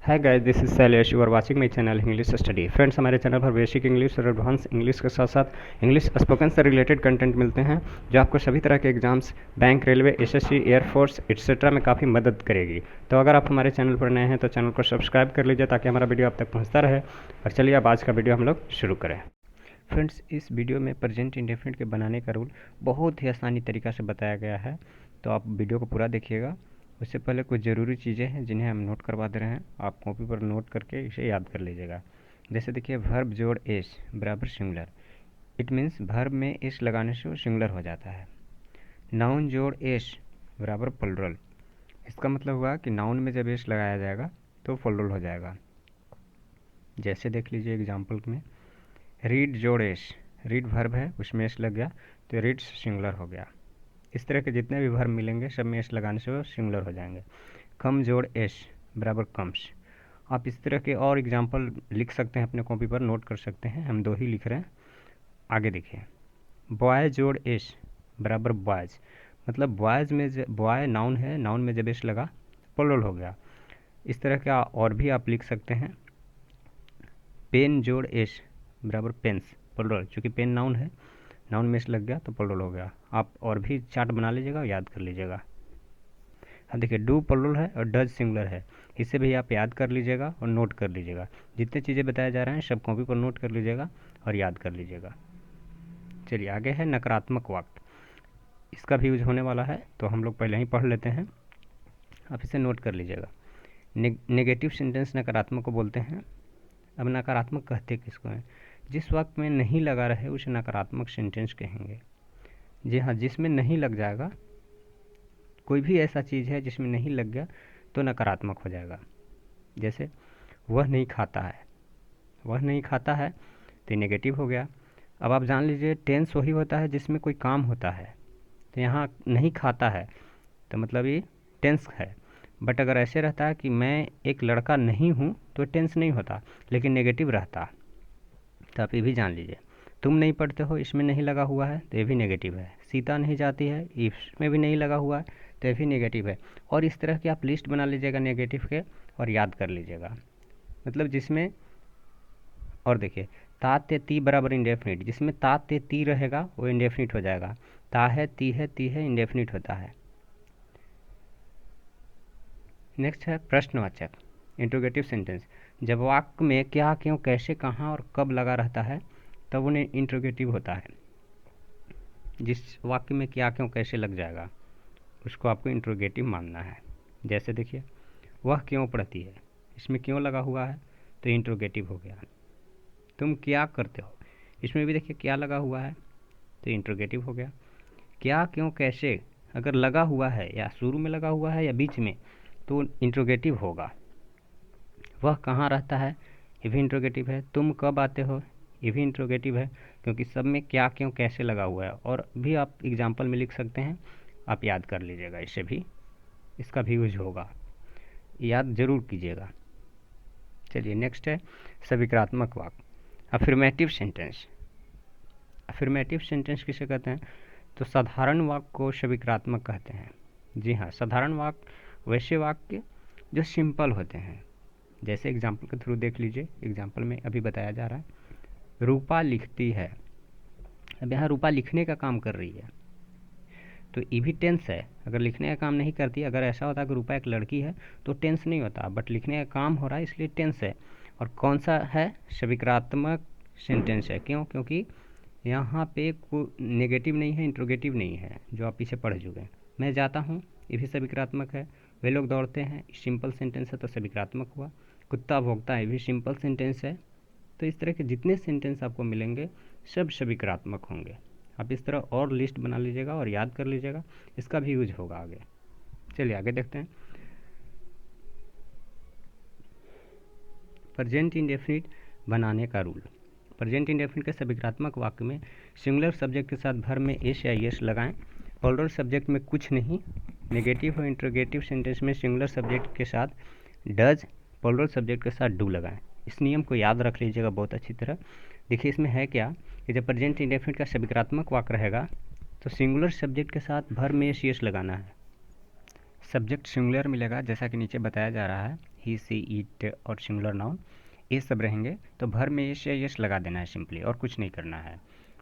Hi guys, this is Shailesh, you are watching my channel English study. Friends, हमारे चैनल पर basic English और advance English के साथ साथ इंग्लिश स्पोकन से रिलेटेड कंटेंट मिलते हैं जो आपको सभी तरह के exams, bank, railway, SSC, air force et cetera में काफ़ी मदद करेगी। तो अगर आप हमारे चैनल पर नए हैं तो चैनल को सब्सक्राइब कर लीजिए ताकि हमारा वीडियो आप तक पहुँचता रहे। और चलिए अब आज का वीडियो हम लोग शुरू करें। फ्रेंड्स, इस वीडियो में प्रेजेंट इंडेफिनिट के बनाने का रूल बहुत ही आसानी तरीक़ा से बताया गया है, तो आप वीडियो को पूरा देखिएगा। उससे पहले कुछ ज़रूरी चीज़ें हैं जिन्हें हम नोट करवा दे रहे हैं, आप कॉपी पर नोट करके इसे याद कर लीजिएगा। जैसे देखिए, वर्ब जोड़ एस बराबर सिंगुलर, इट मीन्स वर्ब में एस लगाने से वो सिंगुलर हो जाता है। नाउन जोड़ एस बराबर प्लुरल, इसका मतलब हुआ कि नाउन में जब एस लगाया जाएगा तो प्लुरल हो जाएगा। जैसे देख लीजिए एग्जाम्पल में, रीड जोड़ एस, रीड वर्ब है उसमें एस लग गया तो रीड्स सिंगुलर हो गया। इस तरह के जितने भी वर्ब मिलेंगे सब में एस लगाने से वो सिंगुलर हो जाएंगे। कम जोड़ एस बराबर कम्स, आप इस तरह के और एग्जाम्पल लिख सकते हैं, अपने कॉपी पर नोट कर सकते हैं, हम 2 ही लिख रहे हैं। आगे देखिए, बॉय जोड़ एस बराबर बॉयज़, मतलब बॉयज़ में बॉय नाउन है, नाउन में जब एस लगा प्लुरल हो गया। इस तरह का और भी आप लिख सकते हैं। पेन जोड़ एस बराबर पेन्स, प्लुरल, चूँकि पेन नाउन है, नाउन में एस लग गया तो प्लुरल हो गया। आप और भी चार्ट बना लीजिएगा और याद कर लीजिएगा। हाँ देखिए, डू प्लुरल है और डज सिंगुलर है, इसे भी आप याद कर लीजिएगा और नोट कर लीजिएगा। जितने चीज़ें बताया जा रहे हैं सब कॉपी पर नोट कर लीजिएगा और याद कर लीजिएगा। चलिए आगे है नकारात्मक वाक्य, इसका भी यूज होने वाला है तो हम लोग पहले ही पढ़ लेते हैं, आप इसे नोट कर लीजिएगा। नेगेटिव सेंटेंस नकारात्मक को बोलते हैं। अब नकारात्मक कहते किसको हैं? जिस वाक्य में नहीं लगा रहे उसे नकारात्मक सेंटेंस कहेंगे। जी हाँ, जिसमें नहीं लग जाएगा, कोई भी ऐसा चीज़ है जिसमें नहीं लग गया तो नकारात्मक हो जाएगा। जैसे वह नहीं खाता है, वह नहीं खाता है तो नेगेटिव हो गया। अब आप जान लीजिए, टेंस वही होता है जिसमें कोई काम होता है, तो यहाँ नहीं खाता है तो मतलब ये टेंस है। बट अगर ऐसे रहता है कि मैं एक लड़का नहीं हूँ तो टेंस नहीं होता लेकिन नेगेटिव रहता, तो आप ये भी जान लीजिए। तुम नहीं पढ़ते हो, इसमें नहीं लगा हुआ है तो ये भी नेगेटिव है। सीता नहीं जाती है, इसमें भी नहीं लगा हुआ है तो ये भी नेगेटिव है। और इस तरह की आप लिस्ट बना लीजिएगा नेगेटिव के और याद कर लीजिएगा। मतलब जिसमें, और देखिए, ता ते ती बराबर इंडेफिनिट, जिसमें ता ते ती रहेगा वो इंडेफिनिट हो जाएगा। ता है, ती है इंडेफिनिट होता है। नेक्स्ट है प्रश्नवाचक इंट्रोगेटिव सेंटेंस। जब वाक्य में क्या, क्यों, कैसे, कहाँ और कब लगा रहता है तब उन्हें इंट्रोगेटिव होता है। जिस वाक्य में क्या, क्यों, कैसे लग जाएगा उसको आपको इंट्रोगेटिव मानना है। जैसे देखिए, वह क्यों पढ़ती है, इसमें क्यों लगा हुआ है तो इंट्रोगेटिव हो गया। तुम क्या करते हो, इसमें भी देखिए क्या लगा हुआ है तो इंट्रोगेटिव हो गया। क्या, क्यों, कैसे अगर लगा हुआ है या शुरू में लगा हुआ है या बीच में तो इंट्रोगेटिव होगा। वह कहाँ रहता है, ये भी इंट्रोगेटिव है। तुम कब आते हो, ये भी इंट्रोगेटिव है, क्योंकि सब में क्या, क्यों, कैसे लगा हुआ है। और भी आप एग्जाम्पल में लिख सकते हैं, आप याद कर लीजिएगा, इससे भी इसका भी यूज होगा, याद जरूर कीजिएगा। चलिए नेक्स्ट है सविकारात्मक वाक्य, अफर्मेटिव सेंटेंस। अफर्मेटिव सेंटेंस किसे कहते हैं? तो साधारण वाक्य को सविकारात्मक कहते हैं। जी हाँ, साधारण वाक्य वैसे वाक्य जो सिंपल होते हैं। जैसे एग्जाम्पल के थ्रू देख लीजिए, एग्जाम्पल में अभी बताया जा रहा है, रूपा लिखती है। अब यहाँ रूपा लिखने का काम कर रही है तो ये भी टेंस है। अगर लिखने का काम नहीं करती, अगर ऐसा होता कि रूपा एक लड़की है तो टेंस नहीं होता, बट लिखने का काम हो रहा है इसलिए टेंस है। और कौन सा है? सविकारात्मक सेंटेंस है। क्यों? क्योंकि यहाँ पे कोई नेगेटिव नहीं है, इंट्रोगेटिव नहीं है, जो आप पीछे पढ़ चुके हैं। मैं जाता हूँ, ये भी सविकारात्मक है। वे लोग दौड़ते हैं, सिंपल सेंटेंस है तो सविकारात्मक हुआ। कुत्ता भौंकता है, ये भी सिंपल सेंटेंस है। तो इस तरह के जितने सेंटेंस आपको मिलेंगे सब सविकारात्मक होंगे। आप इस तरह और लिस्ट बना लीजिएगा और याद कर लीजिएगा, इसका भी यूज होगा आगे। चलिए आगे देखते हैं। प्रेजेंट इंडेफिनिट बनाने का रूल। प्रेजेंट इंडेफिनिट के सविकारात्मक वाक्य में सिंगुलर सब्जेक्ट के साथ भर में एस या एस लगाएं। प्लुरल सब्जेक्ट में कुछ नहीं। नेगेटिव और इंट्रोगेटिव सेंटेंस में सिंगुलर सब्जेक्ट के साथ डज, प्लुरल सब्जेक्ट के साथ डू लगाएं। इस नियम को याद रख लीजिएगा बहुत अच्छी तरह। देखिए इसमें है क्या कि जब प्रेजेंट इंडेफिनिट का सविकारात्मक वाक्य रहेगा तो सिंगुलर सब्जेक्ट के साथ भर में एस लगाना है। सब्जेक्ट सिंगुलर मिलेगा, जैसा कि नीचे बताया जा रहा है, ही सी इट और सिंगुलर नाउन ये सब रहेंगे तो भर में एस या यस लगा देना है सिंपली, और कुछ नहीं करना है।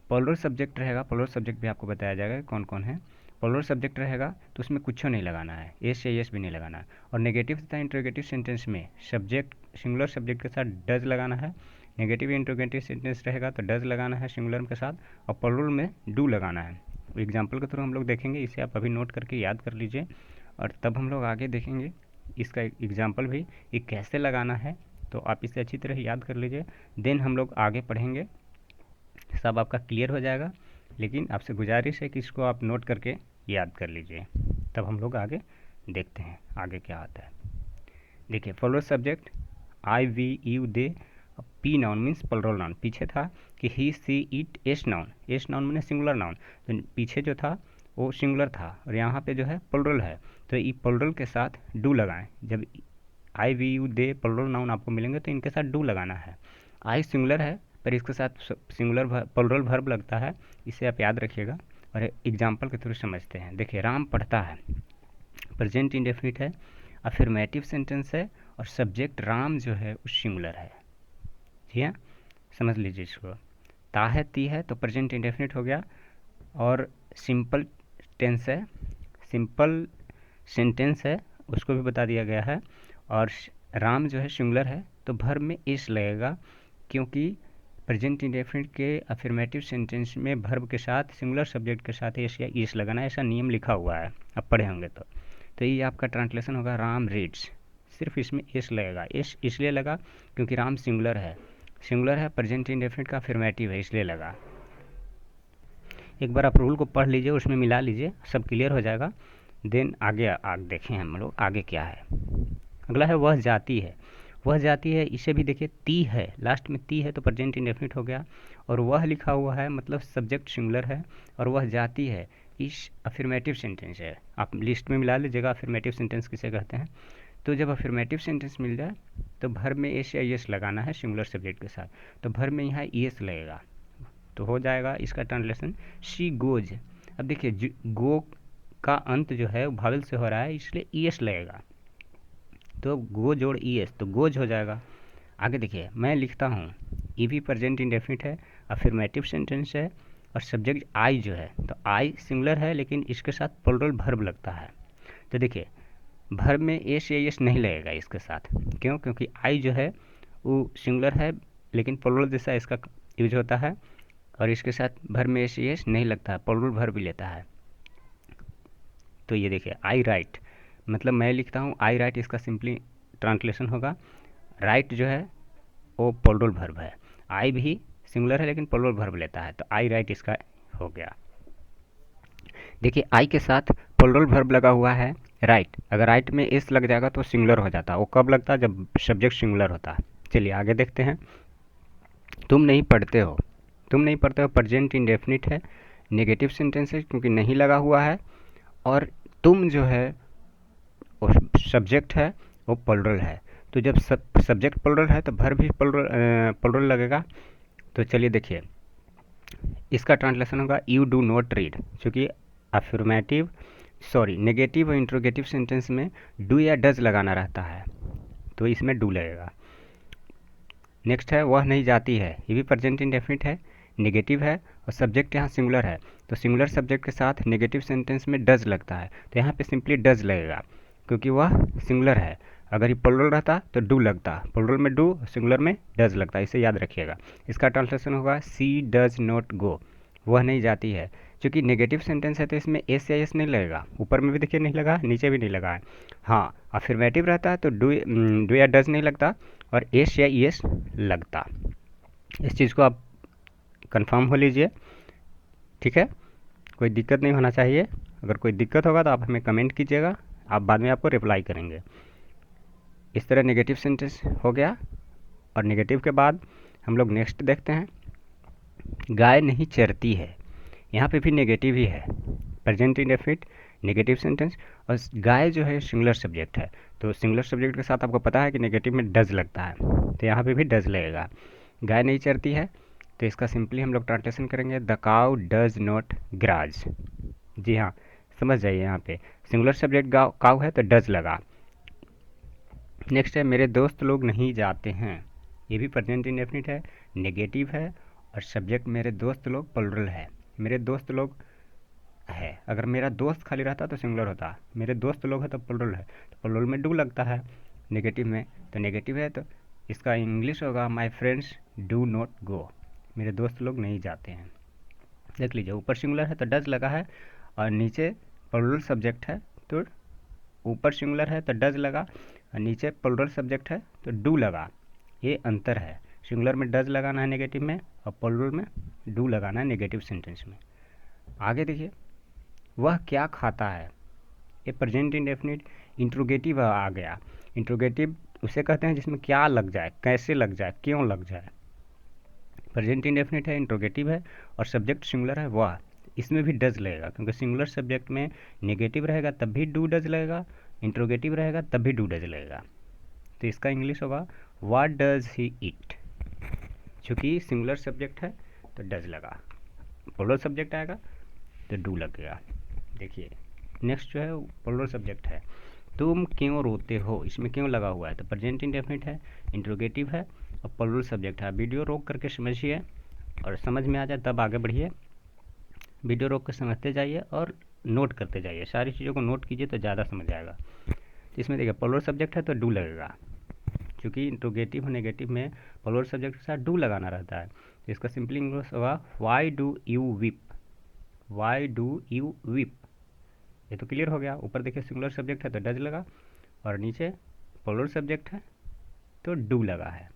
प्लूरल सब्जेक्ट रहेगा, प्लूरल सब्जेक्ट भी आपको बताया जाएगा कौन कौन है। प्लूरल सब्जेक्ट रहेगा तो उसमें कुछ नहीं लगाना है, एस या यस भी नहीं लगाना है। और नेगेटिव तथा इंट्रोगेटिव सेंटेंस में सब्जेक्ट सिंगुलर सब्जेक्ट के साथ डज लगाना है। नेगेटिव इंट्रोगेटिव सेंटेंस रहेगा तो डज लगाना है सिंगुलर के साथ, और प्लूरल में डू लगाना है। एग्जाम्पल के थ्रू हम लोग देखेंगे, इसे आप अभी नोट करके याद कर लीजिए, और तब हम लोग आगे देखेंगे इसका एग्जाम्पल भी ये कैसे लगाना है। तो आप इसे अच्छी तरह याद कर लीजिए, देन हम लोग आगे पढ़ेंगे, सब आपका क्लियर हो जाएगा। लेकिन आपसे गुजारिश है कि इसको आप नोट करके याद कर लीजिए, तब हम लोग आगे देखते हैं आगे क्या आता है। देखिए plural subject I we you they, P noun means plural noun. पीछे था कि he she it S noun, S noun means singular noun, तो पीछे जो था वो सिंगुलर था, और यहाँ पे जो है प्लूरल है, तो ये प्लूरल के साथ डू लगाएं। जब I we you they plural noun आपको मिलेंगे तो इनके साथ डू लगाना है। आई सिंगुलर है पर इसके साथ सिंगुलर प्लूरल वर्ब लगता है, इसे आप याद रखिएगा और एग्जाम्पल के थ्रू समझते हैं। देखिए राम पढ़ता है, प्रेजेंट इंडेफिनिट है, अफर्मेटिव सेंटेंस है, और सब्जेक्ट राम जो है वो सिंगुलर है। जी हाँ, समझ लीजिए इसको। ता है ती है तो प्रेजेंट इंडेफिनिट हो गया, और सिंपल टेंस है, सिंपल सेंटेंस है, उसको भी बता दिया गया है। और राम जो है सिंगुलर है तो भर में एस लगेगा, क्योंकि प्रेजेंट इंडेफिनिट के अफर्मेटिव सेंटेंस में वर्ब के साथ सिंगुलर सब्जेक्ट के साथ एस या ईस लगाना, ऐसा नियम लिखा हुआ है, आप पढ़े होंगे। तो ये आपका ट्रांसलेशन होगा राम रीड्स, सिर्फ इसमें एस लगेगा। एस इसलिए लगा क्योंकि राम सिंगुलर है, सिंगुलर है, प्रेजेंट इंडेफिनिट का अफर्मेटिव है, इसलिए लगा। एक बार आप रूल को पढ़ लीजिए, उसमें मिला लीजिए, सब क्लियर हो जाएगा। देन आगे देखें हम लोग आगे क्या है। अगला है वह जाती है, वह जाती है, इसे भी देखिए ती है, लास्ट में ती है तो प्रेजेंट इंडेफिनिट हो गया, और वह लिखा हुआ है मतलब सब्जेक्ट सिंगुलर है, और वह जाती है इस अफर्मेटिव सेंटेंस है। आप लिस्ट में मिला लीजिएगा अफर्मेटिव सेंटेंस किसे कहते हैं। तो जब अफर्मेटिव सेंटेंस मिल जाए तो भर में एस या यस लगाना है सिंगुलर सब्जेक्ट के साथ, तो भर में यहाँ एस लगेगा, तो हो जाएगा इसका ट्रांसलेशन शी गोज। अब देखिए गो का अंत जो है भावल से हो रहा है, इसलिए ई एस लगेगा, तो गो जोड़ ई एस तो गोज हो जाएगा। आगे देखिए मैं लिखता हूँ, ये भी प्रेजेंट इंडेफिनिट है, अफर्मेटिव सेंटेंस है, और सब्जेक्ट आई जो है तो आई सिंगुलर है लेकिन इसके साथ प्लूरल वर्ब लगता है। तो देखिए भर में एस या एस नहीं लगेगा इसके साथ, क्यों? क्योंकि आई जो है वो सिंगुलर है लेकिन प्लूरल जैसा इसका यूज होता है, और इसके साथ भर में एस या एस नहीं लगता है, प्लूरल वर्ब भी लेता है। तो ये देखिए आई राइट, मतलब मैं लिखता हूँ आई राइट, इसका सिंपली ट्रांसलेशन होगा राइट जो है वो प्लूरल वर्ब है, आई भी सिंगुलर है लेकिन प्लूरल वर्ब लेता है, तो आई राइट इसका हो गया। देखिए आई के साथ प्लूरल वर्ब लगा हुआ है राइट, अगर राइट में एस लग जाएगा तो सिंगुलर हो जाता है, वो कब लगता है? जब सब्जेक्ट सिंगुलर होता है। चलिए आगे देखते हैं। तुम नहीं पढ़ते हो, तुम नहीं पढ़ते हो प्रेजेंट इंडेफिनिट है, नेगेटिव सेंटेंस है क्योंकि नहीं लगा हुआ है, और तुम जो है वो सब्जेक्ट है वो प्लूरल है, तो जब सब्जेक्ट प्लूरल है तो वर्ब भी प्लूरल लगेगा। तो चलिए देखिए इसका ट्रांसलेशन होगा यू डू नॉट रीड, क्योंकि अफर्मेटिव नेगेटिव और इंट्रोगेटिव सेंटेंस में डू या डज लगाना रहता है, तो इसमें डू लगेगा। नेक्स्ट है वह नहीं जाती है, ये भी प्रेजेंट इंडेफिनिट है, नेगेटिव है, और सब्जेक्ट यहाँ सिंगुलर है, तो सिंगुलर सब्जेक्ट के साथ नेगेटिव सेंटेंस में डज लगता है, तो यहाँ पे सिंपली डज लगेगा क्योंकि वह सिंगुलर है। अगर ये प्लूरल रहता तो डू लगता, प्लूरल में डू, सिंगुलर में डज लगता, इसे याद रखिएगा। इसका ट्रांसलेशन होगा सी डज नॉट गो, वह नहीं जाती है। क्योंकि नेगेटिव सेंटेंस है तो इसमें एस या एस नहीं लगेगा, ऊपर में भी देखिए नहीं लगा, नीचे भी नहीं लगा है। हाँ अफर्मेटिव रहता है तो डू या डज नहीं लगता, और एस या एस लगता। इस चीज़ को आप कंफर्म हो लीजिए, ठीक है? कोई दिक्कत नहीं होना चाहिए, अगर कोई दिक्कत होगा तो आप हमें कमेंट कीजिएगा, आप बाद में आपको रिप्लाई करेंगे। इस तरह नेगेटिव सेंटेंस हो गया, और नेगेटिव के बाद हम लोग नेक्स्ट देखते हैं। गाय नहीं चरती है, यहाँ पे भी नेगेटिव ही है, प्रेजेंट इंडेफिनिट नेगेटिव सेंटेंस, और गाय जो है सिंगुलर सब्जेक्ट है, तो सिंगुलर सब्जेक्ट के साथ आपको पता है कि नेगेटिव में डज लगता है, तो यहाँ पे भी डज लगेगा। गाय नहीं चरती है तो इसका सिंपली हम लोग ट्रांसलेशन करेंगे द काउ डज नॉट ग्राज। जी हाँ, समझ जाइए, यहाँ पे सिंगुलर सब्जेक्ट काऊ है तो डज लगा। नेक्स्ट है मेरे दोस्त लोग नहीं जाते हैं, ये भी प्रेजेंट इंडेफिनिट है, नेगेटिव है और सब्जेक्ट मेरे दोस्त लोग प्लुरल है। मेरे दोस्त लोग है, अगर मेरा दोस्त खाली रहता तो सिंगुलर होता, मेरे दोस्त लोग है तो प्लुरल है, तो प्लुरल में डू लगता है नेगेटिव में, तो नेगेटिव है तो इसका इंग्लिश होगा my friends do not go, मेरे दोस्त लोग नहीं जाते हैं। देख लीजिए, ऊपर सिंगुलर है तो डज लगा है और नीचे प्लुरल सब्जेक्ट है तो ऊपर सिंगुलर है तो डज लगा और नीचे प्लुरल सब्जेक्ट है तो डू लगा। ये अंतर है, सिंगुलर में डज लगाना है नेगेटिव में और प्लुरल में डू लगाना है नेगेटिव सेंटेंस में। आगे देखिए, वह क्या खाता है, ये प्रेजेंट इंडेफिनिट इंट्रोगेटिव आ गया। इंट्रोगेटिव उसे कहते हैं जिसमें क्या लग जाए, कैसे लग जाए, क्यों लग जाए। प्रेजेंट इंडेफिनिट है, इंट्रोगेटिव है और सब्जेक्ट सिंगुलर है वह, इसमें भी डज लगेगा क्योंकि सिंगुलर सब्जेक्ट में नेगेटिव रहेगा तब भी डू डज लगेगा, इंट्रोगेटिव रहेगा तब भी डू डज लगेगा। तो इसका इंग्लिश होगा व्हाट डज ही ईट, चूँकि सिंगुलर सब्जेक्ट है तो डज लगा, प्लुरल सब्जेक्ट आएगा तो डू लगेगा। देखिए नेक्स्ट जो है प्लुरल सब्जेक्ट है, तुम क्यों रोते हो, इसमें क्यों लगा हुआ है तो प्रेजेंट इंडेफिनिट है, इंट्रोगेटिव है और प्लुरल सब्जेक्ट है। वीडियो रोक करके समझिए और समझ में आ जाए तब आगे बढ़िए, वीडियो रोक कर समझते जाइए और नोट करते जाइए, सारी चीज़ों को नोट कीजिए तो ज़्यादा समझ आएगा। तो इसमें देखिए प्लुरल सब्जेक्ट है तो डू लगेगा, क्योंकि इंट्रोगेटिव और नेगेटिव में प्लुरल सब्जेक्ट के साथ डू लगाना रहता है। तो इसका सिंपली इंग्लिश होगा why do you weep, why do you weep. ये तो क्लियर हो गया। ऊपर देखिए सिंगुलर सब्जेक्ट है तो डज लगा और नीचे प्लुरल सब्जेक्ट है तो डू लगा है।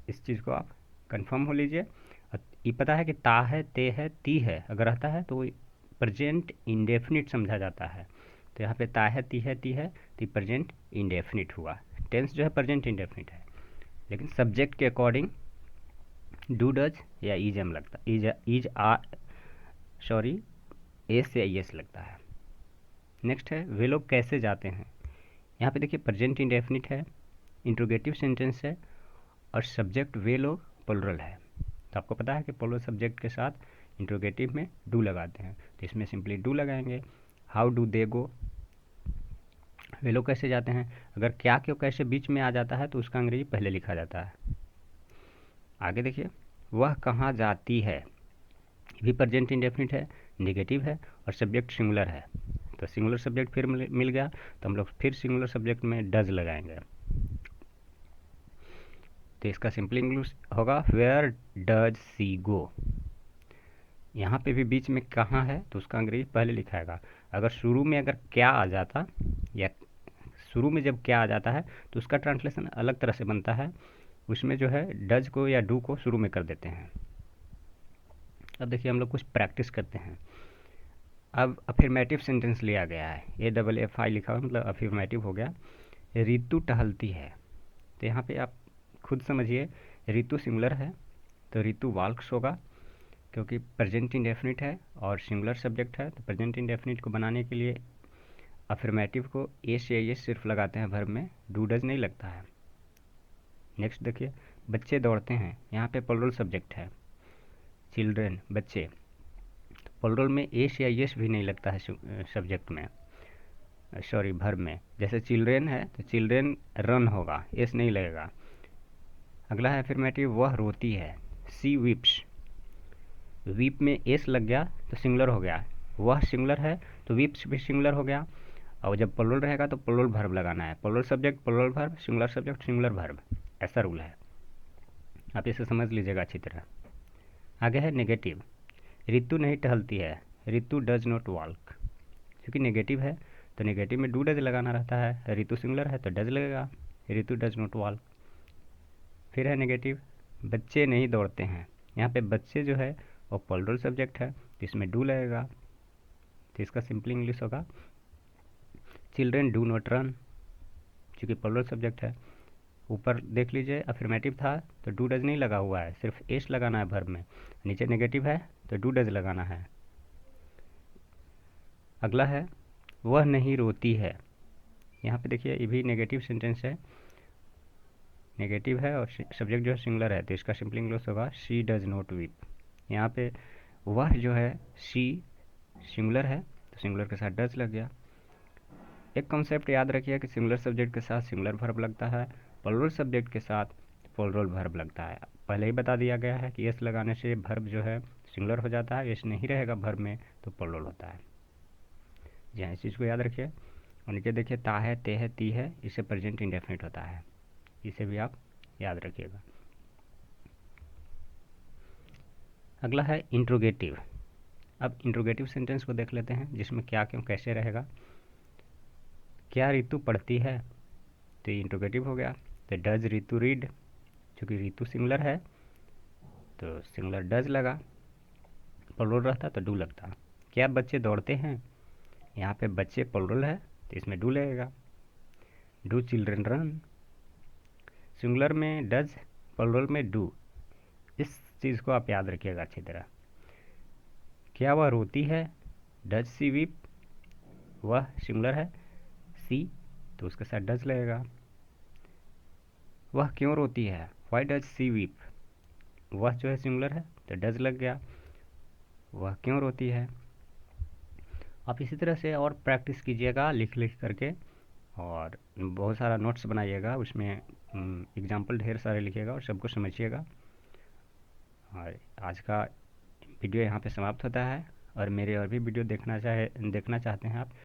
इस चीज़ को आप कंफर्म हो लीजिए। ये पता है कि ता है, ते है, ती है, अगर रहता है तो प्रेजेंट इंडेफिनिट समझा जाता है। तो यहाँ पे ता है, ती है, ती है, तो प्रेजेंट इंडेफिनिट हुआ। टेंस जो है प्रेजेंट इंडेफिनिट है, लेकिन सब्जेक्ट के अकॉर्डिंग डू डज या इज एम लगता, इज आ सॉरी एस या एस लगता है। नेक्स्ट है वे लोग कैसे जाते हैं, यहाँ पे देखिए प्रेजेंट इंडेफिनिट है, इंट्रोगेटिव सेंटेंस है और सब्जेक्ट वे लोग प्लुरल है। तो आपको पता है कि प्लुरल सब्जेक्ट के साथ इंट्रोगेटिव में डू लगाते हैं, तो इसमें सिंपली डू लगाएंगे। हाउ डू दे गो, वे लोग कैसे जाते हैं, अगर क्या क्यों कैसे बीच में आ जाता है तो उसका अंग्रेजी पहले लिखा जाता है। आगे देखिए, वह कहाँ जाती है, भी प्रेजेंट इंडेफिनिट है, नेगेटिव है और सब्जेक्ट सिंगुलर है। तो सिंगुलर सब्जेक्ट फिर मिल गया तो हम लोग फिर सिंगुलर सब्जेक्ट में डज लगाएंगे। तो इसका सिंपल इंग्लिश होगा वेयर डज सी गो। यहाँ पे भी बीच में कहाँ है तो उसका अंग्रेजी पहले लिखाएगा। अगर शुरू में अगर क्या आ जाता या शुरू में जब क्या आ जाता है तो उसका ट्रांसलेशन अलग तरह से बनता है, उसमें जो है डज को या डू को शुरू में कर देते हैं। अब देखिए हम लोग कुछ प्रैक्टिस करते हैं। अब अफर्मेटिव सेंटेंस लिया गया है, AFFI लिखा हुआ मतलब अफर्मेटिव हो गया। ऋतु टहलती है, तो यहाँ पे आप खुद समझिए, ऋतु सिंगुलर है तो ऋतु वाल्क्स होगा, क्योंकि प्रेजेंट इंडेफिनिट है और सिंगुलर सब्जेक्ट है। तो प्रेजेंट इंडेफिनिट को बनाने के लिए अफर्मेटिव को एस या एस सिर्फ लगाते हैं, वर्ब में डू डज नहीं लगता है। नेक्स्ट देखिए, बच्चे दौड़ते हैं, यहाँ पे प्लुरल सब्जेक्ट है, चिल्ड्रेन बच्चे, प्लुरल में एस या एस भी नहीं लगता है सब्जेक्ट में, सॉरी वर्ब में। जैसे चिल्ड्रेन है तो चिल्ड्रेन रन होगा, एस नहीं लगेगा। अगला है अफर्मेटिव, वह रोती है, सी वीप्स, वीप में एस लग गया तो सिंगुलर हो गया, वह सिंगुलर है तो वीप्स भी सिंगुलर हो गया। और जब प्लुरल रहेगा तो प्लुरल वर्ब लगाना है, plural subject plural verb, singular subject singular verb, ऐसा रूल है। आप इसे समझ लीजिएगा अच्छी तरह। आगे है नेगेटिव, ऋतु नहीं टहलती है, ऋतु डज नॉट वॉक, क्योंकि नेगेटिव है तो नेगेटिव में डू डज लगाना रहता है, ऋतु सिंगुलर है तो डज लगेगा, ऋतु डज नॉट वॉक। फिर है नेगेटिव, बच्चे नहीं दौड़ते हैं, यहाँ पे बच्चे जो है वो प्लुरल सब्जेक्ट है तो इसमें डू लगेगा। तो इसका सिंपल इंग्लिश होगा चिल्ड्रेन डू नॉट रन, क्योंकि प्लुरल सब्जेक्ट है। ऊपर देख लीजिए अफर्मेटिव था तो डू डज नहीं लगा हुआ है, सिर्फ एस लगाना है वर्ब में। नीचे नेगेटिव है तो डू डज लगाना है। अगला है वह नहीं रोती है, यहाँ पे देखिए ये भी नेगेटिव सेंटेंस है, नेगेटिव है और सब्जेक्ट जो है सिंगुलर है, तो इसका सिंपल इंग्लिश होगा शी डज नॉट वीप। यहाँ पे वह जो है शी सिंगुलर है तो तो सिंगुलर के साथ डज लग गया। एक कॉन्सेप्ट याद रखिए कि सिंगुलर सब्जेक्ट के साथ सिंगुलर वर्ब लगता है, प्लूरल सब्जेक्ट के साथ प्लूरल वर्ब लगता है। पहले ही बता दिया गया है कि एस लगाने से वर्ब जो है सिंगुलर हो जाता है, एस नहीं रहेगा वर्ब में तो प्लूरल होता है। जी हाँ, इस चीज़ को याद रखिए। और नीचे देखिए ता है, ते है, ती है, इससे प्रेजेंट इंडेफिनिट होता है, इसे भी आप याद रखिएगा। अगला है इंट्रोगेटिव। अब इंट्रोगेटिव सेंटेंस को देख लेते हैं, जिसमें क्या क्यों कैसे रहेगा। क्या ऋतु पढ़ती है, तो ये इंट्रोगेटिव हो गया। तो डज ऋतु रीड, चूँकि ऋतु सिंगुलर है तो सिंगुलर डज लगा, प्लूरल रहता तो डू लगता। क्या बच्चे दौड़ते हैं, यहाँ पे बच्चे प्लूरल है तो इसमें डू लगेगा। डू चिल्ड्रन रन, सिंगुलर में डज, प्लूरल में डू। इस चीज़ को आप याद रखिएगा अच्छी तरह। क्या वह रोती है, डज सी वीप, वह सिंगुलर है, सी तो उसके साथ डज लगेगा। वह क्यों रोती है, वाई डज सी वीप, वह जो है सिंगुलर है तो डज लग गया, वह क्यों रोती है। आप इसी तरह से और प्रैक्टिस कीजिएगा लिख लिख करके, और बहुत सारा नोट्स बनाइएगा, उसमें एग्जाम्पल ढेर सारे लिखिएगा और सबको समझिएगा। और आज का वीडियो यहाँ पे समाप्त होता है। और मेरे और भी वीडियो देखना चाहते हैं आप